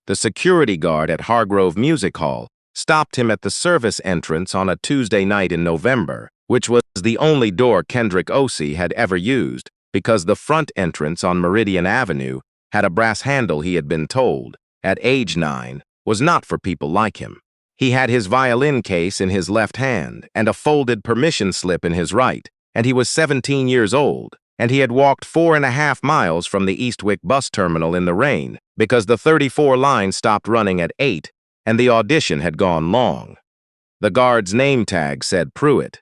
the security guard at Hargrove Music Hall, stopped him at the service entrance on a Tuesday night in November, which was the only door Kendrick Osei had ever used, because the front entrance on Meridian Avenue had a brass handle he had been told, at age 9, was not for people like him. He had his violin case in his left hand and a folded permission slip in his right, and he was 17 years old, and he had walked 4.5 miles from the Eastwick bus terminal in the rain because the 34 line stopped running at 8 and the audition had gone long. The guard's name tag said Pruitt.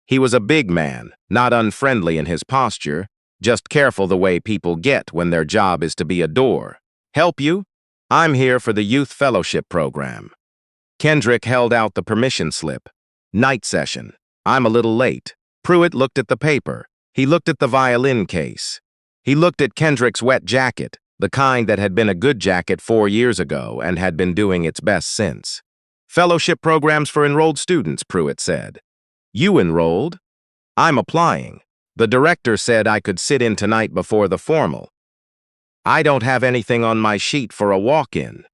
He was a big man, not unfriendly in his posture, just careful the way people get when their job is to be a door. Help you? I'm here for the Youth Fellowship Program. Kendrick held out the permission slip. Night session. I'm a little late. Pruitt looked at the paper. He looked at the violin case. He looked at Kendrick's wet jacket, the kind that had been a good jacket 4 years ago and had been doing its best since. Fellowship programs for enrolled students, Pruitt said. You enrolled? I'm applying. The director said I could sit in tonight before the formal. I don't have anything on my sheet for a walk-in.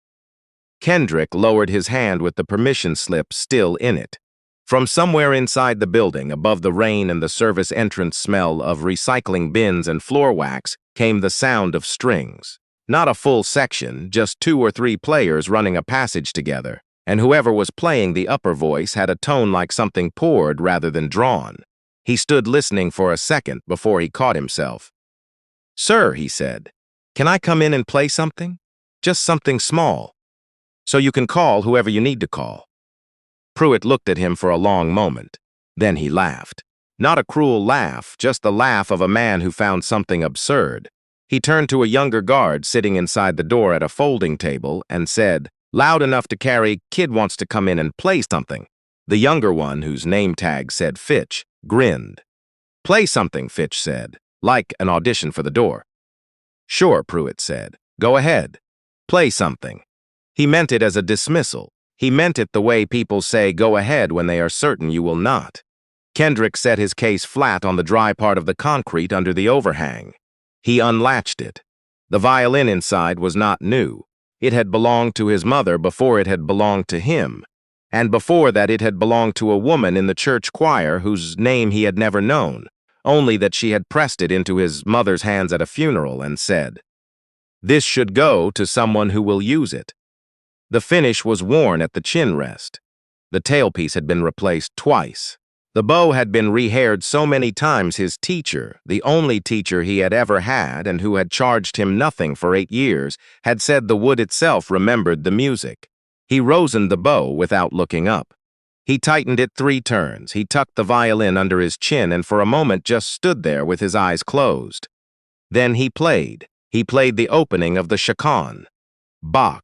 Kendrick lowered his hand with the permission slip still in it. From somewhere inside the building, above the rain and the service entrance smell of recycling bins and floor wax, came the sound of strings. Not a full section, just 2 or 3 players running a passage together, and whoever was playing the upper voice had a tone like something poured rather than drawn. He stood listening for a second before he caught himself. Sir, he said, can I come in and play something? Just something small. So you can call whoever you need to call. Pruitt looked at him for a long moment. Then he laughed. Not a cruel laugh, just the laugh of a man who found something absurd. He turned to a younger guard sitting inside the door at a folding table and said, loud enough to carry, kid wants to come in and play something. The younger one, whose name tag said Fitch, grinned. Play something, Fitch said, like an audition for the door. Sure, Pruitt said. Go ahead. Play something. He meant it as a dismissal. He meant it the way people say go ahead when they are certain you will not. Kendrick set his case flat on the dry part of the concrete under the overhang. He unlatched it. The violin inside was not new. It had belonged to his mother before it had belonged to him, and before that it had belonged to a woman in the church choir whose name he had never known, only that she had pressed it into his mother's hands at a funeral and said, "This should go to someone who will use it." The finish was worn at the chin rest. The tailpiece had been replaced twice. The bow had been rehaired so many times his teacher, the only teacher he had ever had and who had charged him nothing for 8 years, had said the wood itself remembered the music. He rosined the bow without looking up. He tightened it 3 turns. He tucked the violin under his chin and for a moment just stood there with his eyes closed. Then he played. He played the opening of the Chaconne. Bach,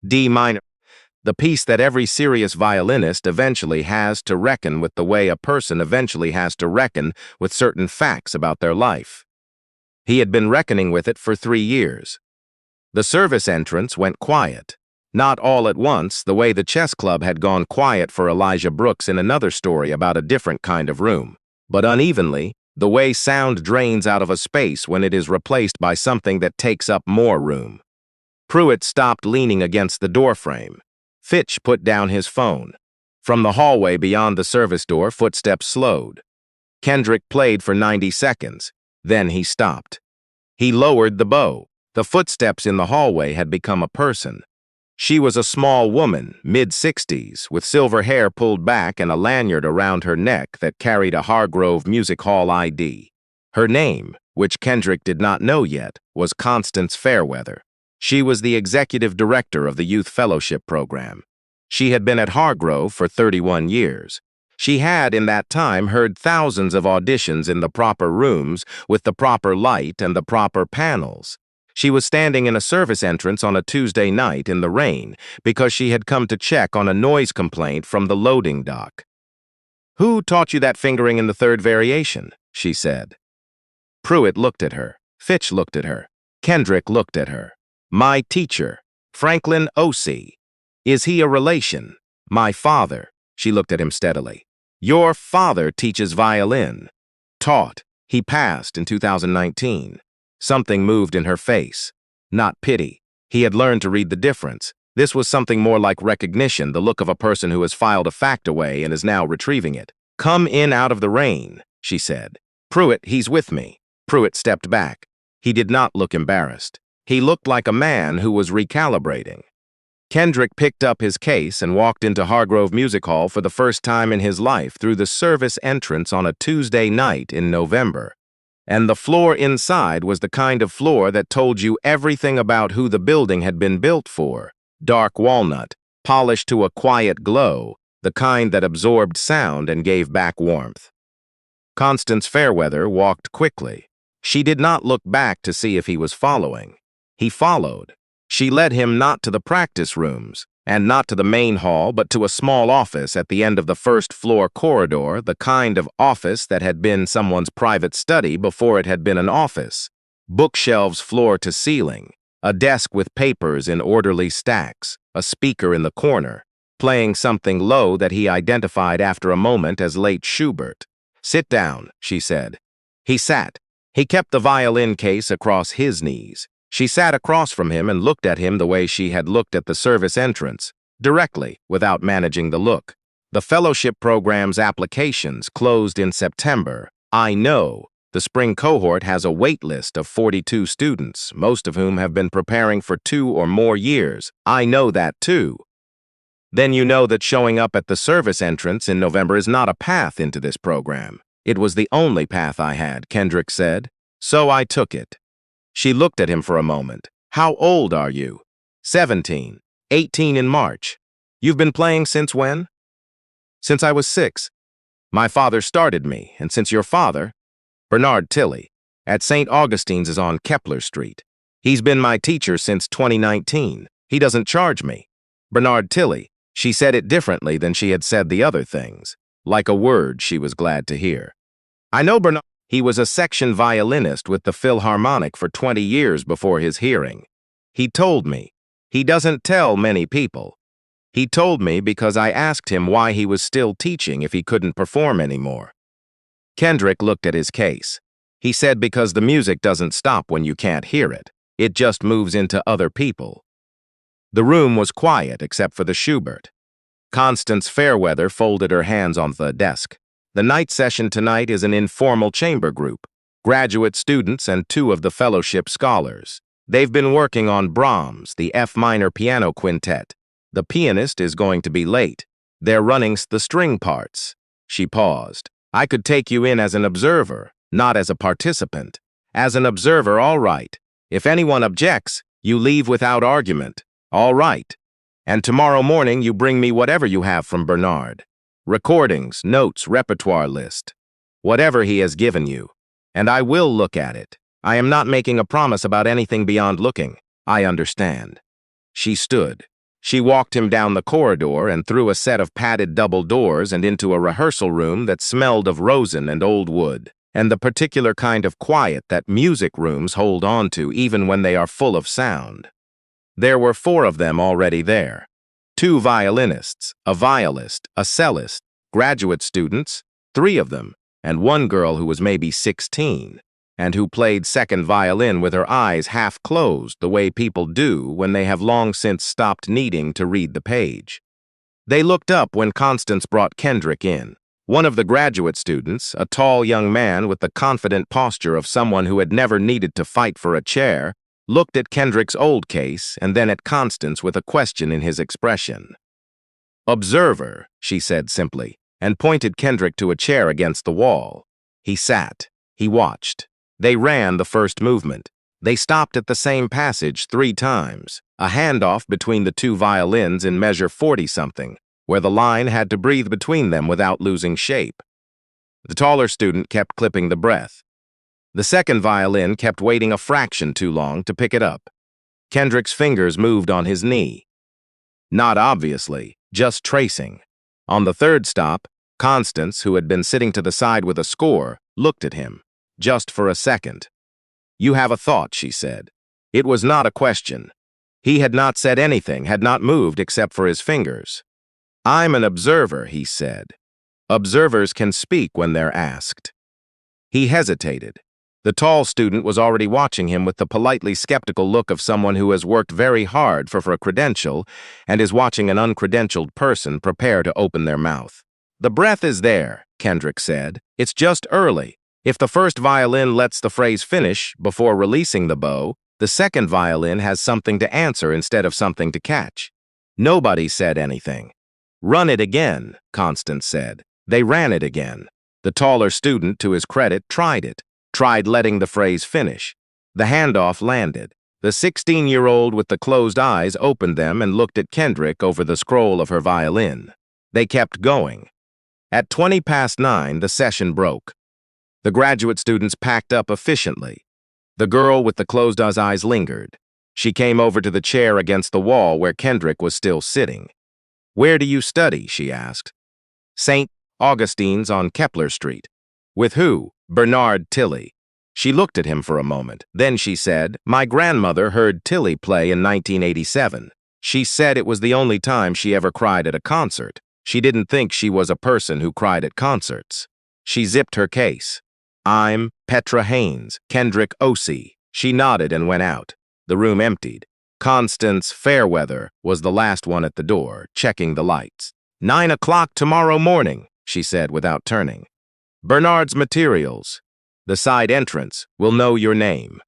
D minor. The piece that every serious violinist eventually has to reckon with the way a person eventually has to reckon with certain facts about their life. He had been reckoning with it for 3 years. The service entrance went quiet. Not all at once, the way the chess club had gone quiet for Elijah Brooks in another story about a different kind of room, but unevenly, the way sound drains out of a space when it is replaced by something that takes up more room. Pruitt stopped leaning against the doorframe. Fitch put down his phone. From the hallway beyond the service door, footsteps slowed. Kendrick played for 90 seconds. Then he stopped. He lowered the bow. The footsteps in the hallway had become a person. She was a small woman, mid-60s, with silver hair pulled back and a lanyard around her neck that carried a Hargrove Music Hall ID. Her name, which Kendrick did not know yet, was Constance Fairweather. She was the executive director of the Youth Fellowship Program. She had been at Hargrove for 31 years. She had, in that time, heard thousands of auditions in the proper rooms with the proper light and the proper panels. She was standing in a service entrance on a Tuesday night in the rain because she had come to check on a noise complaint from the loading dock. "Who taught you that fingering in the 3rd variation?" she said. Pruitt looked at her. Fitch looked at her. Kendrick looked at her. "My teacher, Franklin Osei. Is he a relation?" "My father." She looked at him steadily. "Your father teaches violin." "Taught. He passed in 2019. Something moved in her face. Not pity. He had learned to read the difference. This was something more like recognition, the look of a person who has filed a fact away and is now retrieving it. "Come in out of the rain," she said. "Pruitt, he's with me." Pruitt stepped back. He did not look embarrassed. He looked like a man who was recalibrating. Kendrick picked up his case and walked into Hargrove Music Hall for the first time in his life through the service entrance on a Tuesday night in November. And the floor inside was the kind of floor that told you everything about who the building had been built for. Dark walnut, polished to a quiet glow, the kind that absorbed sound and gave back warmth. Constance Fairweather walked quickly. She did not look back to see if he was following. He followed. She led him not to the practice rooms, and not to the main hall, but to a small office at the end of the first-floor corridor, the kind of office that had been someone's private study before it had been an office. Bookshelves floor to ceiling, a desk with papers in orderly stacks, a speaker in the corner, playing something low that he identified after a moment as late Schubert. "Sit down," she said. He sat. He kept the violin case across his knees. She sat across from him and looked at him the way she had looked at the service entrance, directly, without managing the look. "The fellowship program's applications closed in September. I know. The spring cohort has a wait list of 42 students, most of whom have been preparing for 2 or more years. I know that too." "Then you know that showing up at the service entrance in November is not a path into this program." "It was the only path I had," Kendrick said. "So I took it." She looked at him for a moment. "How old are you?" 17. 18 in March. "You've been playing since when?" "Since I was 6. My father started me, and since your father—" "Bernard Tilley, at St. Augustine's is on Kepler Street. He's been my teacher since 2019. He doesn't charge me." "Bernard Tilley." She said it differently than she had said the other things, like a word she was glad to hear. "I know Bernard. He was a section violinist with the Philharmonic for 20 years before his hearing. He told me. He doesn't tell many people. He told me because I asked him why he was still teaching if he couldn't perform anymore." Kendrick looked at his case. He said because the music doesn't stop when you can't hear it. It just moves into other people. The room was quiet except for the Schubert. Constance Fairweather folded her hands on the desk. "The night session tonight is an informal chamber group, graduate students and 2 of the fellowship scholars. They've been working on Brahms, the F minor piano quintet. The pianist is going to be late. They're running the string parts." She paused. "I could take you in as an observer, not as a participant. As an observer, all right. If anyone objects, you leave without argument. All right. And tomorrow morning you bring me whatever you have from Bernard. Recordings, notes, repertoire list. Whatever he has given you. And I will look at it. I am not making a promise about anything beyond looking. I understand." She stood. She walked him down the corridor and through a set of padded double doors and into a rehearsal room that smelled of rosin and old wood, and the particular kind of quiet that music rooms hold on to even when they are full of sound. There were 4 of them already there. 2 violinists, a violist, a cellist, graduate students, 3 of them, and 1 girl who was maybe 16, and who played second violin with her eyes half closed the way people do when they have long since stopped needing to read the page. They looked up when Constance brought Kendrick in. One of the graduate students, a tall young man with the confident posture of someone who had never needed to fight for a chair, looked at Kendrick's old case and then at Constance with a question in his expression. "Observer," she said simply, and pointed Kendrick to a chair against the wall. He sat. He watched. They ran the first movement. They stopped at the same passage 3 times, a handoff between the 2 violins in measure 40-something, where the line had to breathe between them without losing shape. The taller student kept clipping the breath. The second violin kept waiting a fraction too long to pick it up. Kendrick's fingers moved on his knee. Not obviously, just tracing. On the 3rd stop, Constance, who had been sitting to the side with a score, looked at him, just for a second. "You have a thought," she said. It was not a question. He had not said anything, had not moved except for his fingers. "I'm an observer," he said. "Observers can speak when they're asked." He hesitated. The tall student was already watching him with the politely skeptical look of someone who has worked very hard for a credential and is watching an uncredentialed person prepare to open their mouth. "The breath is there," Kendrick said. "It's just early. If the first violin lets the phrase finish before releasing the bow, the second violin has something to answer instead of something to catch." Nobody said anything. "Run it again," Constance said. They ran it again. The taller student, to his credit, tried letting the phrase finish. The handoff landed. The 16-year-old with the closed eyes opened them and looked at Kendrick over the scroll of her violin. They kept going. At 9:20, the session broke. The graduate students packed up efficiently. The girl with the closed eyes lingered. She came over to the chair against the wall where Kendrick was still sitting. "Where do you study?" she asked. "St. Augustine's on Kepler Street." "With who?" "Bernard Tilley." She looked at him for a moment. Then she said, "My grandmother heard Tilley play in 1987. She said it was the only time she ever cried at a concert. She didn't think she was a person who cried at concerts." She zipped her case. "I'm Petra Haynes, Kendrick Osei." She nodded and went out. The room emptied. Constance Fairweather was the last one at the door, checking the lights. "9 o'clock tomorrow morning," she said without turning. "Bernard's materials. The side entrance. Will know your name."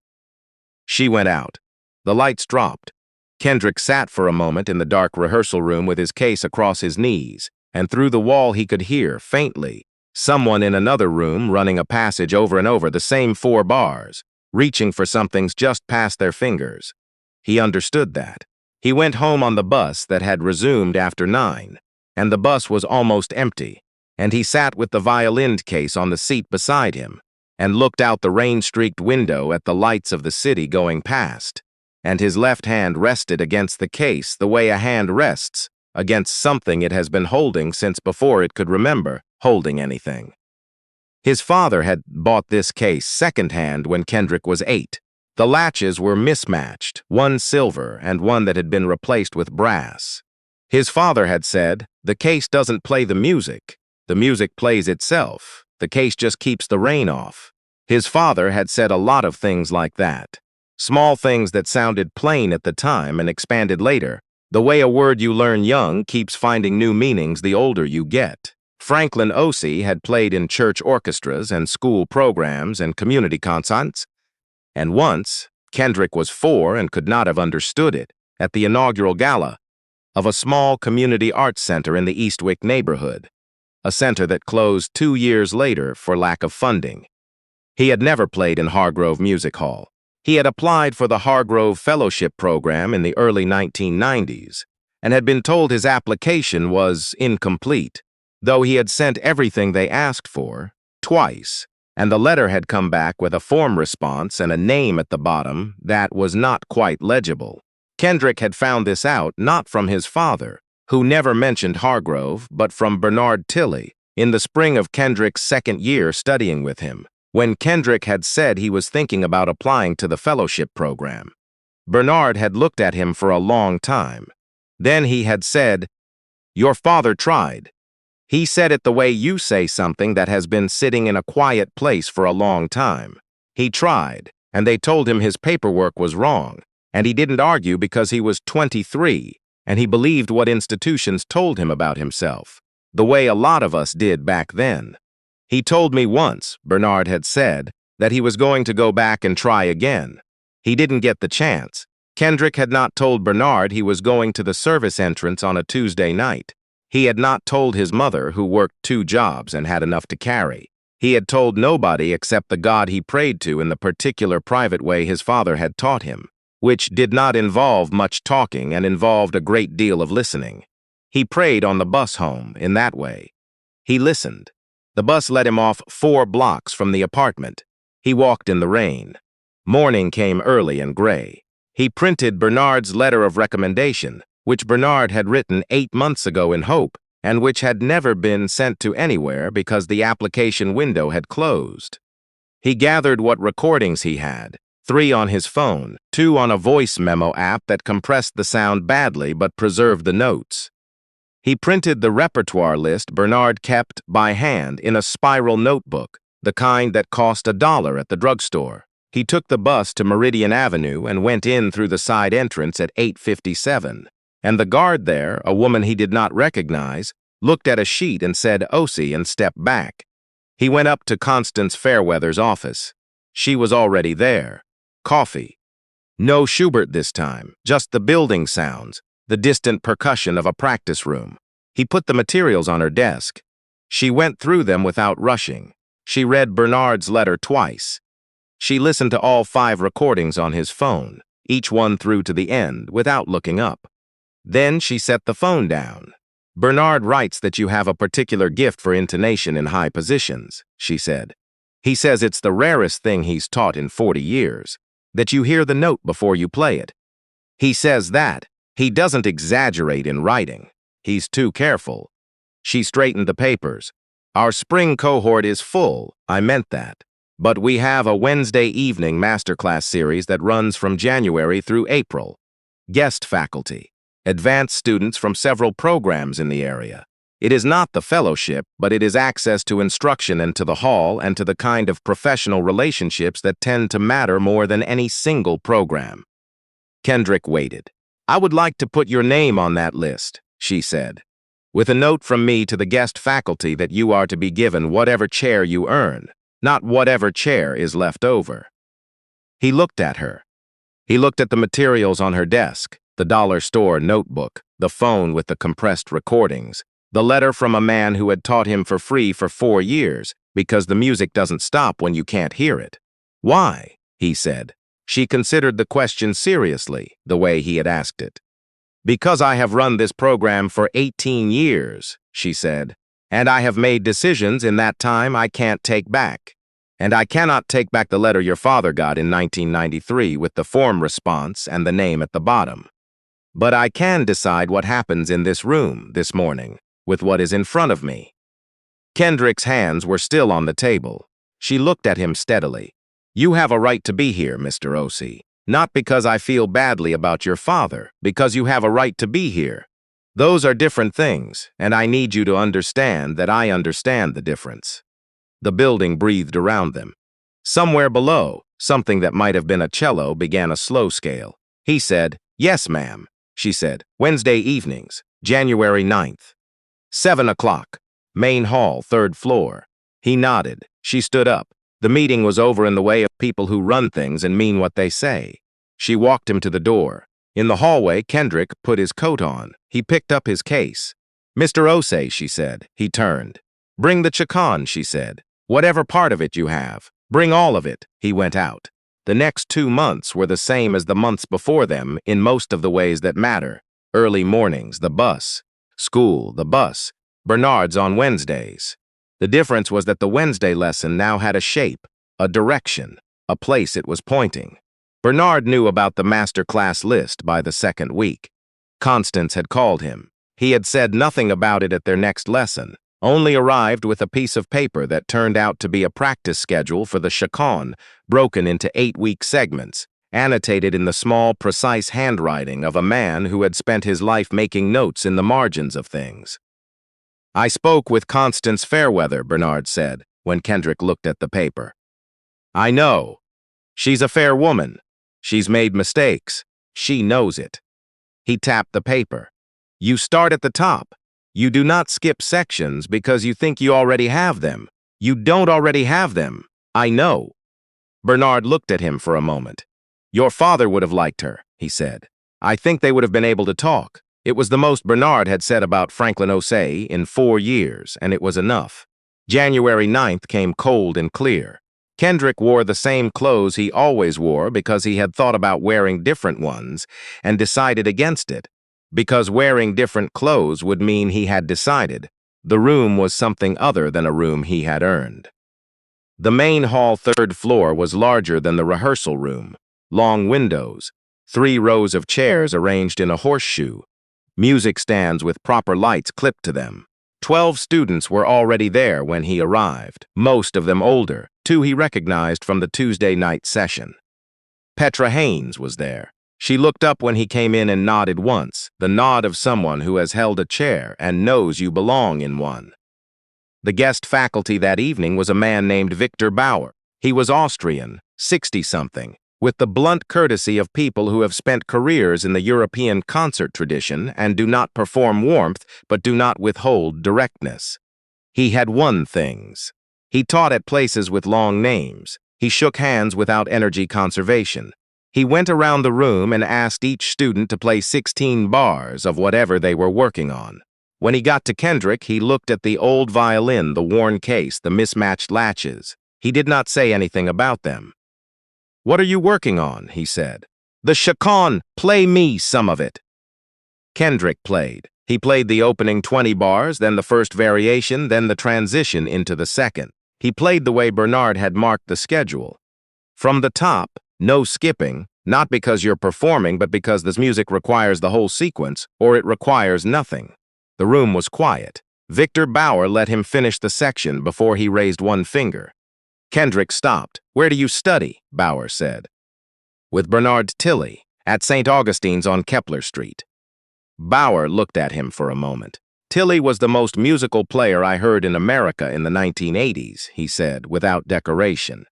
She went out. The lights dropped. Kendrick sat for a moment in the dark rehearsal room with his case across his knees, and through the wall he could hear, faintly, someone in another room running a passage over and over the same 4 bars, reaching for something's just past their fingers. He understood that. He went home on the bus that had resumed after 9, and the bus was almost empty, and he sat with the violin case on the seat beside him and looked out the rain-streaked window at the lights of the city going past, and his left hand rested against the case the way a hand rests against something it has been holding since before it could remember holding anything. His father had bought this case secondhand when Kendrick was 8. The latches were mismatched, one silver and one that had been replaced with brass. His father had said, "The case doesn't play the music plays itself. The case just keeps the rain off." His father had said a lot of things like that. Small things that sounded plain at the time and expanded later. The way a word you learn young keeps finding new meanings the older you get. Franklin Osei had played in church orchestras and school programs and community concerts. And once, Kendrick was 4 and could not have understood it, at the inaugural gala of a small community arts center in the Eastwick neighborhood, a center that closed 2 years later for lack of funding. He had never played in Hargrove Music Hall. He had applied for the Hargrove Fellowship Program in the early 1990s and had been told his application was incomplete, though he had sent everything they asked for, twice, and the letter had come back with a form response and a name at the bottom that was not quite legible. Kendrick had found this out not from his father, who never mentioned Hargrove, but from Bernard Tilley in the spring of Kendrick's 2nd year studying with him, when Kendrick had said he was thinking about applying to the fellowship program. Bernard had looked at him for a long time. Then he had said, "Your father tried. He said it the way you say something that has been sitting in a quiet place for a long time. He tried, and they told him his paperwork was wrong, and he didn't argue because he was 23, and he believed what institutions told him about himself, the way a lot of us did back then. He told me once," Bernard had said, "that he was going to go back and try again. He didn't get the chance." Kendrick had not told Bernard he was going to the service entrance on a Tuesday night. He had not told his mother, who worked 2 jobs and had enough to carry. He had told nobody except the God he prayed to in the particular private way his father had taught him, which did not involve much talking and involved a great deal of listening. He prayed on the bus home in that way. He listened. The bus let him off 4 blocks from the apartment. He walked in the rain. Morning came early and gray. He printed Bernard's letter of recommendation, which Bernard had written 8 months ago in hope, and which had never been sent to anywhere because the application window had closed. He gathered what recordings he had, 3 on his phone, 2 on a voice memo app that compressed the sound badly but preserved the notes. He printed the repertoire list Bernard kept by hand in a spiral notebook, the kind that cost $1 at the drugstore. He took the bus to Meridian Avenue and went in through the side entrance at 8:57. And the guard there, a woman he did not recognize, looked at a sheet and said Osei and stepped back. He went up to Constance Fairweather's office. She was already there. Coffee. No Schubert this time, just the building sounds, the distant percussion of a practice room. He put the materials on her desk. She went through them without rushing. She read Bernard's letter twice. She listened to all 5 recordings on his phone, each one through to the end, without looking up. Then she set the phone down. Bernard writes that you have a particular gift for intonation in high positions, she said. He says it's the rarest thing he's taught in 40 years, that you hear the note before you play it. He says that. He doesn't exaggerate in writing. He's too careful. She straightened the papers. Our spring cohort is full, I meant that. But we have a Wednesday evening masterclass series that runs from January through April. Guest faculty. Advanced students from several programs in the area. It is not the fellowship, but it is access to instruction and to the hall and to the kind of professional relationships that tend to matter more than any single program. Kendrick waited. I would like to put your name on that list, she said, with a note from me to the guest faculty that you are to be given whatever chair you earn, not whatever chair is left over. He looked at her. He looked at the materials on her desk, the dollar store notebook, the phone with the compressed recordings, the letter from a man who had taught him for free for 4 years because the music doesn't stop when you can't hear it. Why? He said. She considered the question seriously, the way he had asked it. Because I have run this program for 18 years, she said, and I have made decisions in that time I can't take back. And I cannot take back the letter your father got in 1993 with the form response and the name at the bottom. But I can decide what happens in this room this morning with what is in front of me. Kendrick's hands were still on the table. She looked at him steadily. You have a right to be here, Mr. Osei. Not because I feel badly about your father, because you have a right to be here. Those are different things, and I need you to understand that I understand the difference. The building breathed around them. Somewhere below, something that might have been a cello began a slow scale. He said, Yes, ma'am, she said, Wednesday evenings, January 9th. 7 o'clock, main hall, 3rd floor. He nodded. She stood up. The meeting was over in the way of people who run things and mean what they say. She walked him to the door. In the hallway, Kendrick put his coat on. He picked up his case. Mr. Osei, she said. He turned. Bring the chaconne, she said. Whatever part of it you have. Bring all of it. He went out. The next 2 months were the same as the months before them in most of the ways that matter. Early mornings, the bus. School, the bus. Bernard's on Wednesdays. The difference was that the Wednesday lesson now had a shape, a direction, a place it was pointing. Bernard knew about the master class list by the 2nd week. Constance had called him. He had said nothing about it at their next lesson, only arrived with a piece of paper that turned out to be a practice schedule for the chaconne, broken into 8-week segments, annotated in the small, precise handwriting of a man who had spent his life making notes in the margins of things. I spoke with Constance Fairweather, Bernard said, when Kendrick looked at the paper. I know. She's a fair woman. She's made mistakes. She knows it. He tapped the paper. You start at the top. You do not skip sections because you think you already have them. You don't already have them. I know. Bernard looked at him for a moment. Your father would have liked her, he said. I think they would have been able to talk. It was the most Bernard had said about Franklin Osei in 4 years, and it was enough. January 9th came cold and clear. Kendrick wore the same clothes he always wore because he had thought about wearing different ones and decided against it. Because wearing different clothes would mean he had decided. The room was something other than a room he had earned. The main hall 3rd floor was larger than the rehearsal room. Long windows, 3 rows of chairs arranged in a horseshoe, music stands with proper lights clipped to them. 12 students were already there when he arrived, most of them older, 2 he recognized from the Tuesday night session. Petra Haynes was there. She looked up when he came in and nodded once, the nod of someone who has held a chair and knows you belong in one. The guest faculty that evening was a man named Victor Bauer. He was Austrian, 60-something, with the blunt courtesy of people who have spent careers in the European concert tradition and do not perform warmth but do not withhold directness. He had won things. He taught at places with long names. He shook hands without energy conservation. He went around the room and asked each student to play 16 bars of whatever they were working on. When he got to Kendrick, he looked at the old violin, the worn case, the mismatched latches. He did not say anything about them. "What are you working on?" he said. "The chaconne. Play me some of it." Kendrick played. He played the opening 20 bars, then the first variation, then the transition into the second. He played the way Bernard had marked the schedule. From the top, no skipping, not because you're performing, but because this music requires the whole sequence, or it requires nothing. The room was quiet. Victor Bauer let him finish the section before he raised one finger. Kendrick stopped. "Where do you study?" Bauer said. "With Bernard Tilly, at St. Augustine's on Kepler Street." Bauer looked at him for a moment. "Tilly was the most musical player I heard in America in the 1980s, he said, without decoration.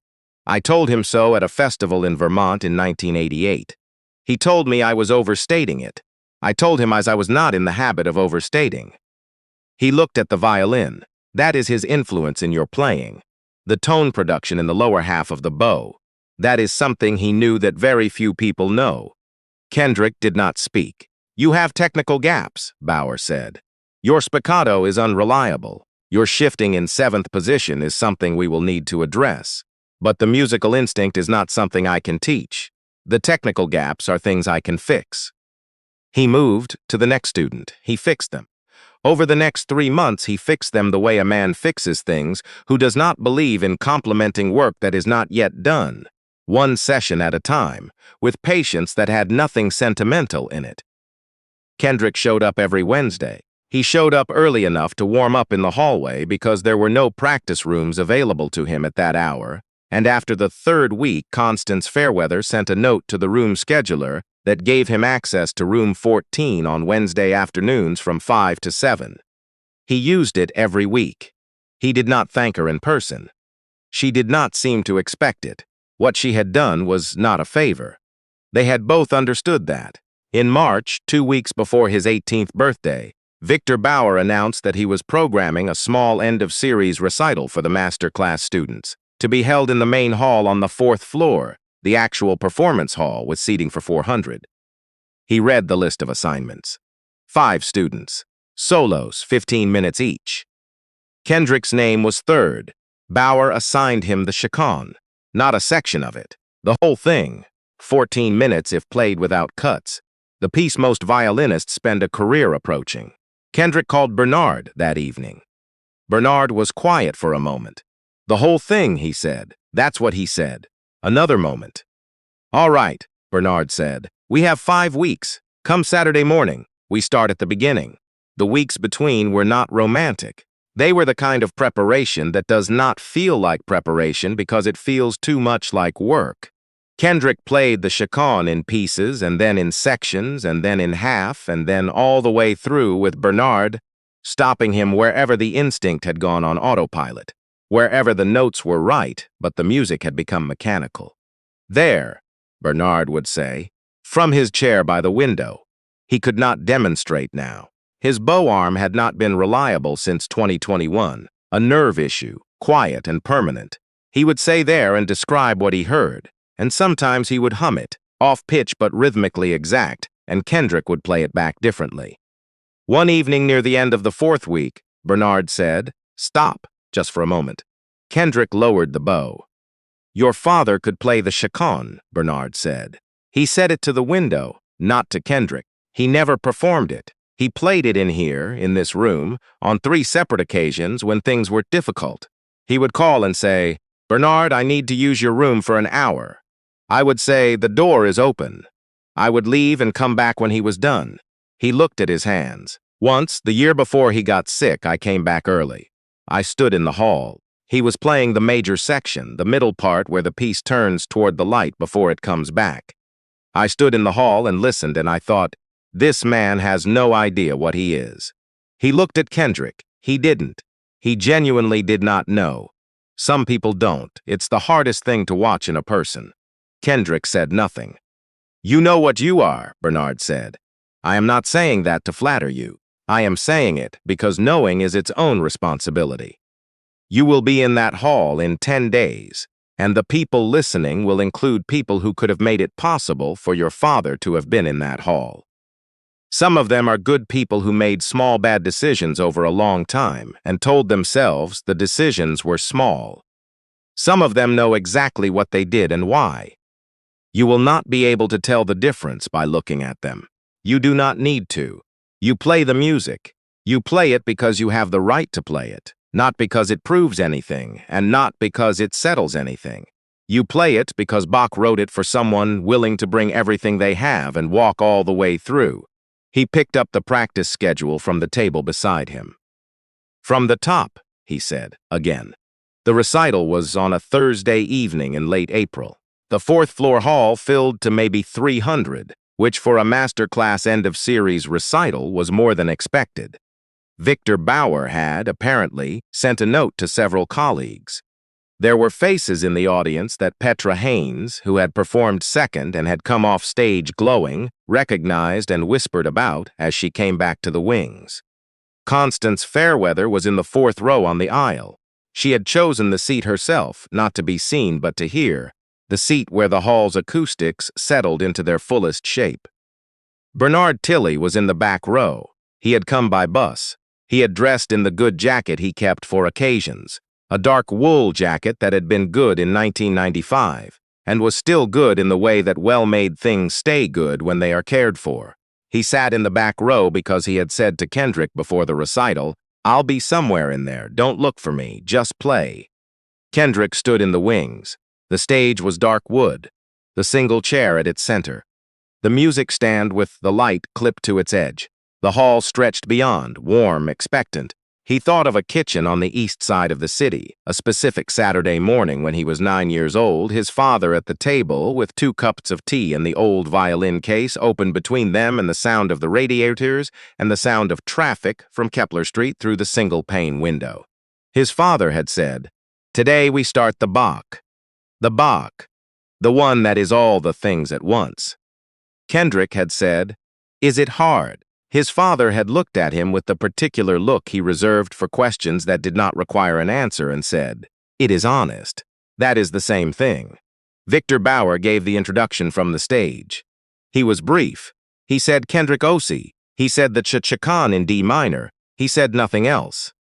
"I told him so at a festival in Vermont in 1988. He told me I was overstating it. I told him I was not in the habit of overstating." He looked at the violin. "That is his influence in your playing. The tone production in the lower half of the bow. That is something he knew that very few people know." Kendrick did not speak. "You have technical gaps," Bauer said. "Your spiccato is unreliable. Your shifting in 7th position is something we will need to address. But the musical instinct is not something I can teach. The technical gaps are things I can fix." He moved to the next student. He fixed them. Over the next 3 months, he fixed them the way a man fixes things who does not believe in complimenting work that is not yet done, one session at a time, with patience that had nothing sentimental in it. Kendrick showed up every Wednesday. He showed up early enough to warm up in the hallway because there were no practice rooms available to him at that hour, and after the 3rd week, Constance Fairweather sent a note to the room scheduler that gave him access to room 14 on Wednesday afternoons from 5 to 7. He used it every week. He did not thank her in person. She did not seem to expect it. What she had done was not a favor. They had both understood that. In March, 2 weeks before his 18th birthday, Victor Bauer announced that he was programming a small end-of-series recital for the master class students, to be held in the main hall on the 4th floor, the actual performance hall with seating for 400. He read the list of assignments. 5 students. Solos, 15 minutes each. Kendrick's name was 3rd. Bauer assigned him the chaconne, not a section of it, the whole thing, 14 minutes if played without cuts. The piece most violinists spend a career approaching. Kendrick called Bernard that evening. Bernard was quiet for a moment. "The whole thing," he said. That's what he said. Another moment. "All right," Bernard said. "We have 5 weeks. Come Saturday morning. We start at the beginning." The weeks between were not romantic. They were the kind of preparation that does not feel like preparation because it feels too much like work. Kendrick played the chaconne in pieces, and then in sections, and then in half, and then all the way through with Bernard, stopping him wherever the instinct had gone on autopilot, wherever the notes were right, but the music had become mechanical. "There," Bernard would say, from his chair by the window. He could not demonstrate now. His bow arm had not been reliable since 2021, a nerve issue, quiet and permanent. He would say there and describe what he heard, and sometimes he would hum it, off-pitch but rhythmically exact, and Kendrick would play it back differently. One evening near the end of the 4th week, Bernard said, "Stop, just for a moment." Kendrick lowered the bow. "Your father could play the chaconne," Bernard said. He said it to the window, not to Kendrick. He never performed it. He played it in here, in this room, on 3 separate occasions when things were difficult. He would call and say, "Bernard, I need to use your room for an hour." I would say, "The door is open." I would leave and come back when he was done. He looked at his hands. Once, the year before he got sick, I came back early. I stood in the hall. He was playing the major section, the middle part where the piece turns toward the light before it comes back. I stood in the hall and listened, and I thought, this man has no idea what he is. He looked at Kendrick. He didn't. He genuinely did not know. Some people don't. It's the hardest thing to watch in a person. Kendrick said nothing. "You know what you are," Bernard said. "I am not saying that to flatter you. I am saying it because knowing is its own responsibility. You will be in that hall in 10 days, and the people listening will include people who could have made it possible for your father to have been in that hall. Some of them are good people who made small bad decisions over a long time and told themselves the decisions were small. Some of them know exactly what they did and why. You will not be able to tell the difference by looking at them. You do not need to. You play the music. You play it because you have the right to play it, not because it proves anything, and not because it settles anything. You play it because Bach wrote it for someone willing to bring everything they have and walk all the way through. He picked up the practice schedule from the table beside him. "From the top," he said, again. The recital was on a Thursday evening in late April. The fourth-floor hall filled to maybe 300, which for a masterclass end-of-series recital was more than expected. Victor Bauer had, apparently, sent a note to several colleagues. There were faces in the audience that Petra Haynes, who had performed second and had come off stage glowing, recognized and whispered about as she came back to the wings. Constance Fairweather was in the fourth row on the aisle. She had chosen the seat herself, not to be seen but to hear, the seat where the hall's acoustics settled into their fullest shape. Bernard Tilley was in the back row. He had come by bus. He had dressed in the good jacket he kept for occasions, a dark wool jacket that had been good in 1995, and was still good in the way that well-made things stay good when they are cared for. He sat in the back row because he had said to Kendrick before the recital, "I'll be somewhere in there, don't look for me, just play." Kendrick stood in the wings. The stage was dark wood, the single chair at its center. The music stand with the light clipped to its edge. The hall stretched beyond, warm, expectant. He thought of a kitchen on the east side of the city, a specific Saturday morning when he was 9 years old, his father at the table with 2 cups of tea and the old violin case open between them and the sound of the radiators and the sound of traffic from Kepler Street through the single-pane window. His father had said, "Today we start the Bach. The Bach. The one that is all the things at once." Kendrick had said, "Is it hard?" His father had looked at him with the particular look he reserved for questions that did not require an answer and said, "It is honest. That is the same thing." Victor Bauer gave the introduction from the stage. He was brief. He said Kendrick Osei. He said the Chachakan in D minor. He said nothing else.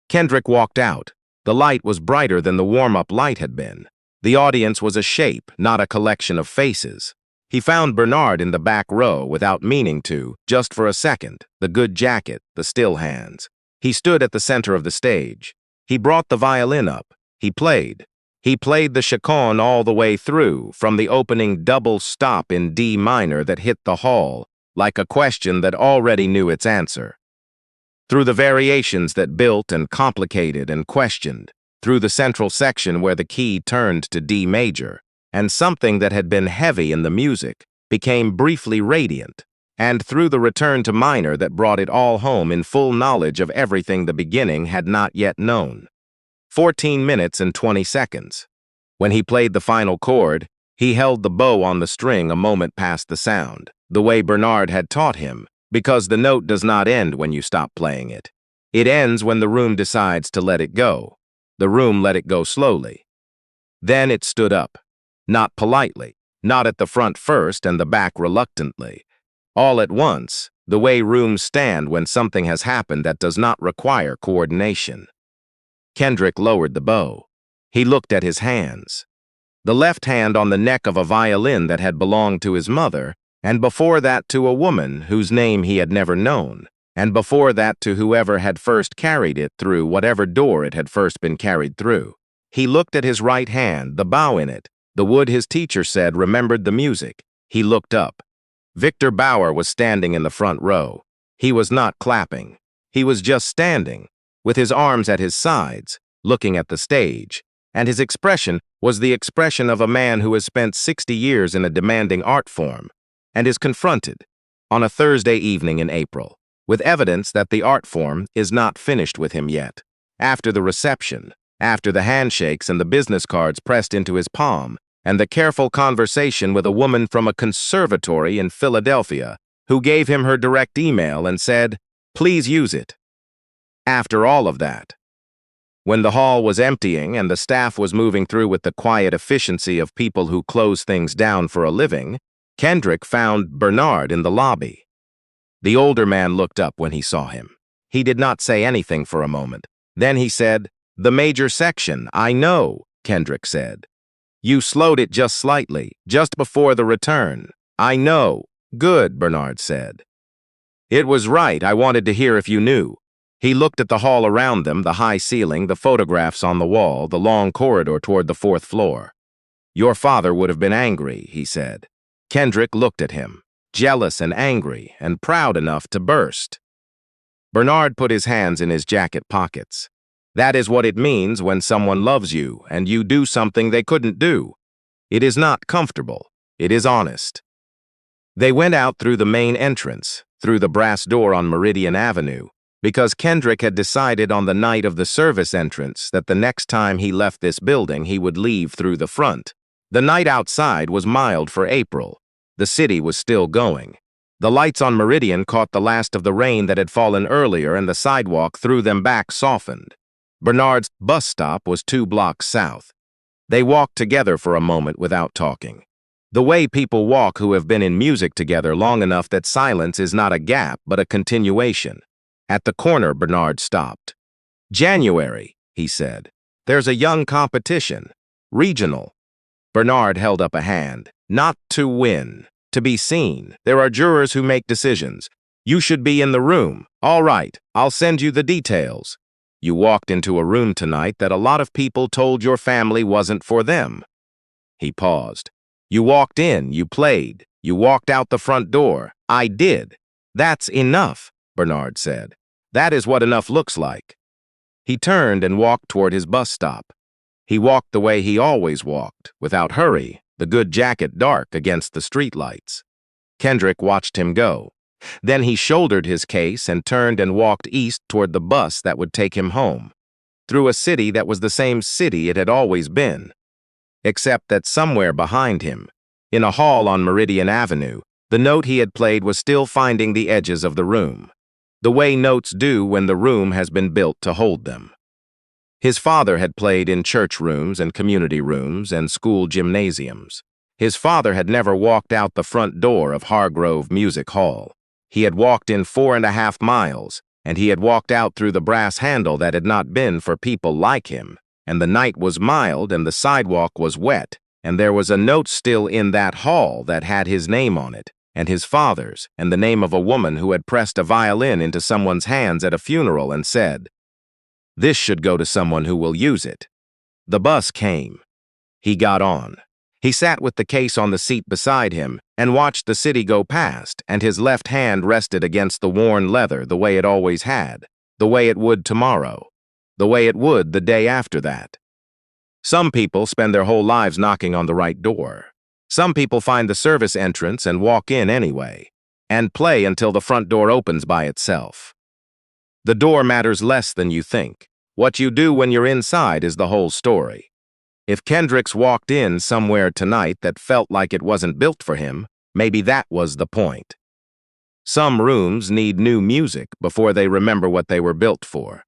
Kendrick walked out. The light was brighter than the warm-up light had been. The audience was a shape, not a collection of faces. He found Bernard in the back row without meaning to, just for a second, the good jacket, the still hands. He stood at the center of the stage. He brought the violin up. He played. He played the chaconne all the way through, from the opening double stop in D minor that hit the hall, like a question that already knew its answer. Through the variations that built and complicated and questioned, through the central section where the key turned to D major, and something that had been heavy in the music became briefly radiant, and through the return to minor that brought it all home in full knowledge of everything the beginning had not yet known. 14 minutes and 20 seconds. When he played the final chord, he held the bow on the string a moment past the sound, the way Bernard had taught him, because the note does not end when you stop playing it. It ends when the room decides to let it go. The room let it go slowly. Then it stood up. Not politely, not at the front first and the back reluctantly. All at once, the way rooms stand when something has happened that does not require coordination. Kendrick lowered the bow. He looked at his hands. The left hand on the neck of a violin that had belonged to his mother, and before that to a woman whose name he had never known, and before that to whoever had first carried it through whatever door it had first been carried through. He looked at his right hand, the bow in it, the wood his teacher said remembered the music. He looked up. Victor Bauer was standing in the front row. He was not clapping. He was just standing, with his arms at his sides, looking at the stage, and his expression was the expression of a man who has spent 60 years in a demanding art form, and is confronted, on a Thursday evening in April, with evidence that the art form is not finished with him yet. After the reception, after the handshakes and the business cards pressed into his palm, and the careful conversation with a woman from a conservatory in Philadelphia who gave him her direct email and said, "Please use it." After all of that, when the hall was emptying and the staff was moving through with the quiet efficiency of people who close things down for a living, Kendrick found Bernard in the lobby. The older man looked up when he saw him. He did not say anything for a moment. Then he said, "The major section, I know," Kendrick said. "You slowed it just slightly, just before the return." "I know." "Good," Bernard said. "It was right. I wanted to hear if you knew." He looked at the hall around them, the high ceiling, the photographs on the wall, the long corridor toward the fourth floor. "Your father would have been angry," he said. Kendrick looked at him, jealous and angry and proud enough to burst. Bernard put his hands in his jacket pockets. "That is what it means when someone loves you and you do something they couldn't do. It is not comfortable. It is honest." They went out through the main entrance, through the brass door on Meridian Avenue, because Kendrick had decided on the night of the service entrance that the next time he left this building he would leave through the front. The night outside was mild for April. The city was still going. The lights on Meridian caught the last of the rain that had fallen earlier and the sidewalk through them back softened. Bernard's bus stop was 2 blocks south. They walked together for a moment without talking. The way people walk who have been in music together long enough that silence is not a gap but a continuation. At the corner, Bernard stopped. "January," he said. "There's a young competition. Regional." Bernard held up a hand. "Not to win. To be seen. There are jurors who make decisions. You should be in the room." "All right, I'll send you the details." "You walked into a room tonight that a lot of people told your family wasn't for them." He paused. "You walked in, you played, you walked out the front door." "I did." "That's enough," Bernard said. "That is what enough looks like." He turned and walked toward his bus stop. He walked the way he always walked, without hurry, the good jacket dark against the streetlights. Kendrick watched him go. Then he shouldered his case and turned and walked east toward the bus that would take him home, through a city that was the same city it had always been, except that somewhere behind him, in a hall on Meridian Avenue, the note he had played was still finding the edges of the room, the way notes do when the room has been built to hold them. His father had played in church rooms and community rooms and school gymnasiums. His father had never walked out the front door of Hargrove Music Hall. He had walked in 4.5 miles, and he had walked out through the brass handle that had not been for people like him, and the night was mild and the sidewalk was wet, and there was a note still in that hall that had his name on it, and his father's, and the name of a woman who had pressed a violin into someone's hands at a funeral and said, "This should go to someone who will use it." The bus came. He got on. He sat with the case on the seat beside him and watched the city go past, and his left hand rested against the worn leather the way it always had, the way it would tomorrow, the way it would the day after that. Some people spend their whole lives knocking on the right door. Some people find the service entrance and walk in anyway, and play until the front door opens by itself. The door matters less than you think. What you do when you're inside is the whole story. If Kendrick's walked in somewhere tonight that felt like it wasn't built for him, maybe that was the point. Some rooms need new music before they remember what they were built for.